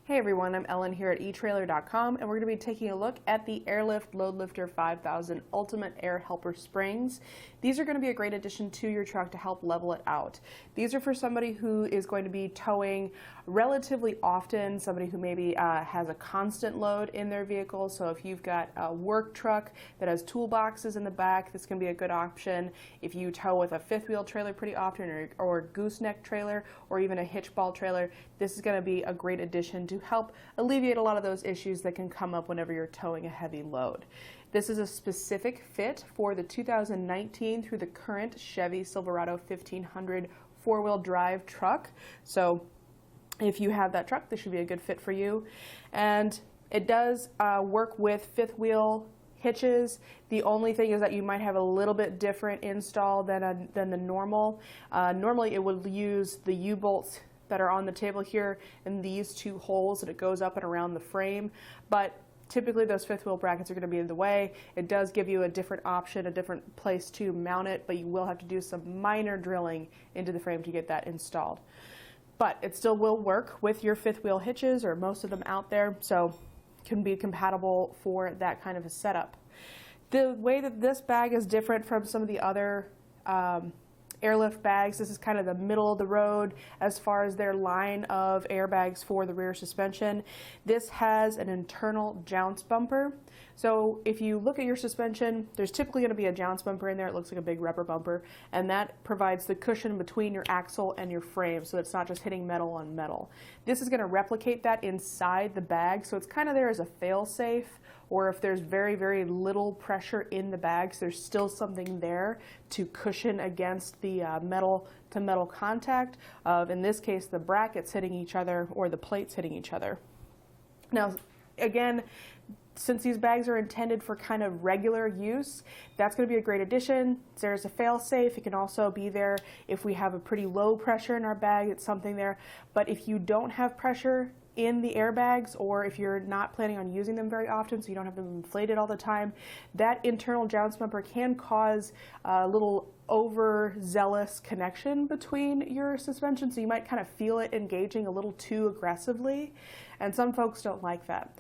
Hey everyone, I'm Ellen here at etrailer.com, and we're going to be taking a look at the Air Lift LoadLifter 5000 Ultimate Air Helper Springs. These are going to be a great addition to your truck to help level it out. These are for somebody who is going to be towing relatively often, somebody who maybe has a constant load in their vehicle. So if you've got a work truck that has toolboxes in the back, this can be a good option. If you tow with a fifth wheel trailer pretty often, or a gooseneck trailer, or even a hitch-ball trailer, this is going to be a great addition to help alleviate a lot of those issues that can come up whenever you're towing a heavy load. This is a specific fit for the 2019 through the current Chevy Silverado 1500 four-wheel drive truck. So if you have that truck, this should be a good fit for you. And it does work with fifth wheel hitches. The only thing is that you might have a little bit different install than the normal. Normally it would use the U-bolts that are on the table here in these two holes, and it goes up and around the frame, but typically those fifth wheel brackets are going to be in the way. It does give you a different option, a different place to mount it, but you will have to do some minor drilling into the frame to get that installed. But it still will work with your fifth wheel hitches, or most of them out there, so can be compatible for that kind of a setup. The way that this bag is different from some of the other airlift bags, this is kind of the middle of the road as far as their line of airbags for the rear suspension. This has an internal jounce bumper. So if you look at your suspension, there's typically going to be a jounce bumper in there. It looks like a big rubber bumper, and that provides the cushion between your axle and your frame, so it's not just hitting metal on metal. This is going to replicate that inside the bag, so it's kind of there as a fail-safe, or if there's very, very little pressure in the bag, so there's still something there to cushion against the metal to metal contact of, in this case, the brackets hitting each other or the plates hitting each other. Now, again, since these bags are intended for kind of regular use, that's going to be a great addition. There's a fail-safe. It can also be there if we have a pretty low pressure in our bag. It's something there. But if you don't have pressure in the airbags, or if you're not planning on using them very often, so you don't have them inflated all the time, that internal jounce bumper can cause a little overzealous connection between your suspension, so you might kind of feel it engaging a little too aggressively, and some folks don't like that.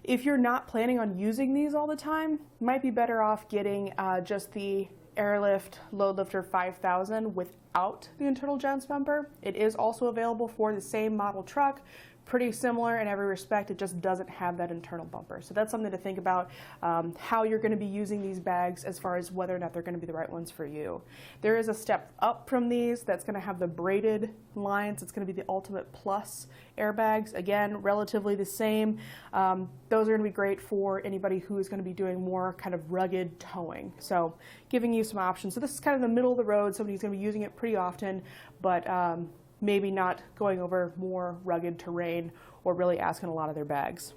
If you're not planning on using these all the time, you might be better off getting just the Air Lift LoadLifter 5000 without the internal jounce bumper. It is also available for the same model truck, pretty similar in every respect. It just doesn't have that internal bumper. So that's something to think about, how you're going to be using these bags as far as whether or not they're going to be the right ones for you. There is a step up from these that's going to have the braided lines. It's going to be the Ultimate Plus airbags. Again, relatively the same. Those are going to be great for anybody who is going to be doing more kind of rugged towing. So giving you some options. So this is kind of the middle of the road. Somebody's going to be using it pretty often, but maybe not going over more rugged terrain or really asking a lot of their bags.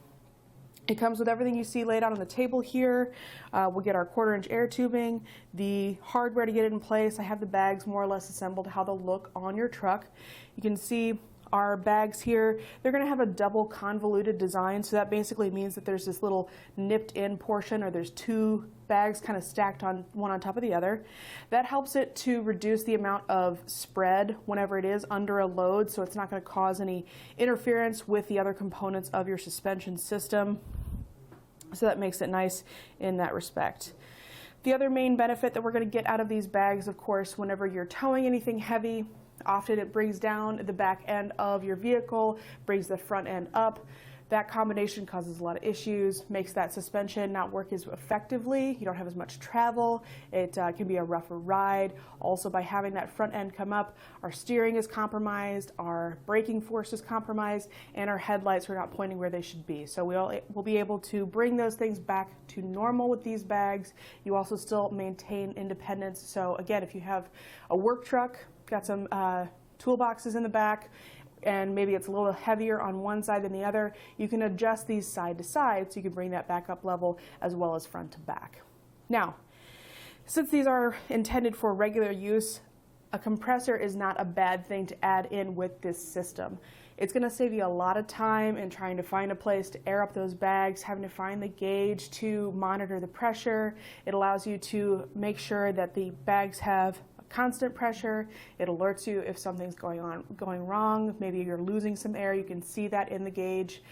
It comes with everything you see laid out on the table here. We'll get our 1/4-inch air tubing, the hardware to get it in place. I have the bags more or less assembled how they'll look on your truck. You can see our bags here, they're going to have a double convoluted design, so that basically means that there's this little nipped in portion, or there's two bags kind of stacked on one on top of the other. That helps it to reduce the amount of spread whenever it is under a load, so it's not going to cause any interference with the other components of your suspension system. So that makes it nice in that respect. The other main benefit that we're going to get out of these bags, of course, whenever you're towing anything heavy, often it brings down the back end of your vehicle, brings the front end up. That combination causes a lot of issues, makes that suspension not work as effectively. You don't have as much travel. It can be a rougher ride. Also, by having that front end come up, our steering is compromised, our braking force is compromised, and our headlights are not pointing where they should be. So we'll be able to bring those things back to normal with these bags. You also still maintain independence. So again, if you have a work truck, got some toolboxes in the back, and maybe it's a little heavier on one side than the other, you can adjust these side to side so you can bring that back up level as well as front to back. Now, since these are intended for regular use, a compressor is not a bad thing to add in with this system. It's going to save you a lot of time in trying to find a place to air up those bags, having to find the gauge to monitor the pressure. It allows you to make sure that the bags have constant pressure. It alerts you if something's going wrong. Maybe you're losing some air. You can see that in the gauge.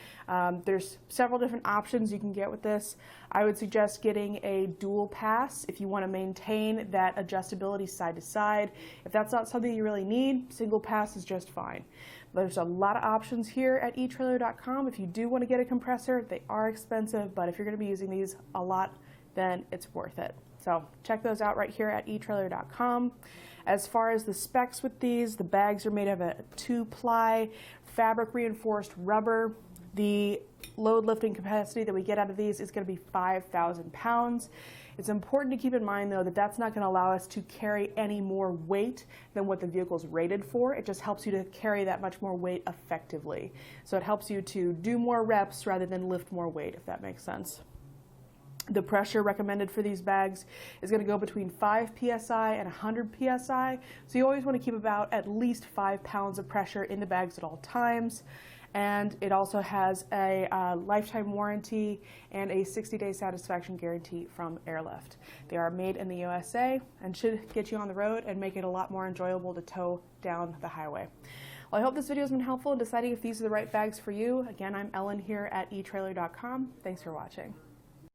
There's several different options you can get with this. I would suggest getting a dual pass if you want to maintain that adjustability side to side. If that's not something you really need, single pass is just fine. There's a lot of options here at etrailer.com. If you do want to get a compressor, they are expensive, but if you're going to be using these a lot, then it's worth it. So check those out right here at etrailer.com. As far as the specs with these, the bags are made of a 2-ply fabric reinforced rubber. The load lifting capacity that we get out of these is going to be 5,000 pounds. It's important to keep in mind, though, that that's not going to allow us to carry any more weight than what the vehicle's rated for. It just helps you to carry that much more weight effectively. So it helps you to do more reps rather than lift more weight, if that makes sense. The pressure recommended for these bags is going to go between 5 psi and 100 psi. So you always want to keep about at least 5 pounds of pressure in the bags at all times. And it also has a lifetime warranty and a 60-day satisfaction guarantee from Air Lift. They are made in the USA and should get you on the road and make it a lot more enjoyable to tow down the highway. Well, I hope this video has been helpful in deciding if these are the right bags for you. Again, I'm Ellen here at etrailer.com. Thanks for watching.